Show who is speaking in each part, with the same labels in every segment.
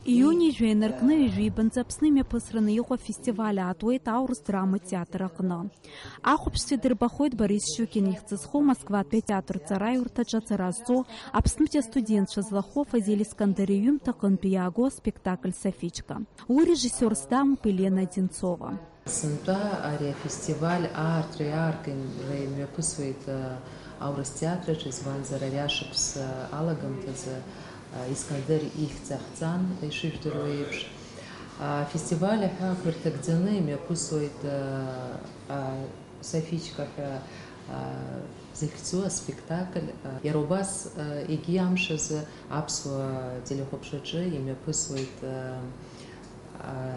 Speaker 1: Июни жвейнаркны жвейбанцапсными посраныйхо фестиваля атует Аурус драма театра кны. Ахупстве дырбахойд Борис Щукин ихцесхо Москва театр царай уртача царазо, абснуте студент шазлахо Фазиль Искандариюм такын пияго спектакль Софичка. У режиссер стам Елена Одинцова.
Speaker 2: Сынта ария фестиваль арт-реаркин мепысвает Аурус театра зван зараряшипс алагам таза Искандер ихцахцан ишивдуруевш. Фестиваль хаквертагдзаны мепысвает Софичка зихцуа спектакль. Ярубас игиамшаз апсуа телехопшаджи и мепысвает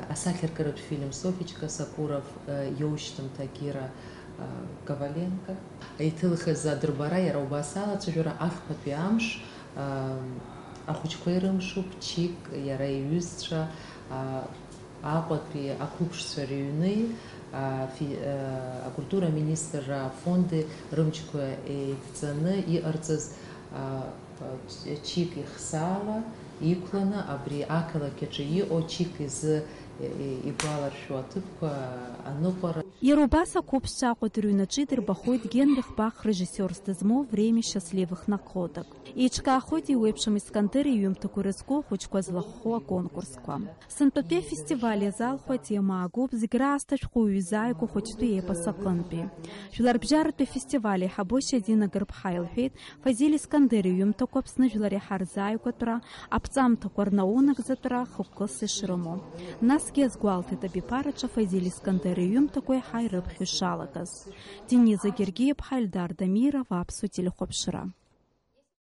Speaker 2: Асахер корот фильм Софичка Сапуров, Йоуштам Тагира Коваленко. Эйтылха за Дурбара Ярубасала цужура ахпапиамш ахучквейрым шупчик Яраюстша апапи акупшса рюны культура министра фонды рымчкуя и цены и арцез чик их сала Иклана, абри акала кечи о чик из ибалар шуатыпка анопара.
Speaker 1: Ярубаса копша кудрюна читер бахойд Генрих Бах режиссер стезмо время счастливых находок. Ичка ходи уепшим Искандериюм такуреско хочко злахо конкурсква. Сантопе фестивале зал хоти магуб зиграсташ хуюзайку хочту епа саканпи. Жларбжарпе фестивале хабоша дина гарбхайлфейт Фазиль Искандериюм такопсны жлари харзайку тра апцам такорнаунак затра хуккасы шрымо. Нас гезгуалты табипарача Фазиль Искандериюм такой хайрыб хюшалакас. Дениза Гергиев Хальдар Дамира вапсу телехопшира.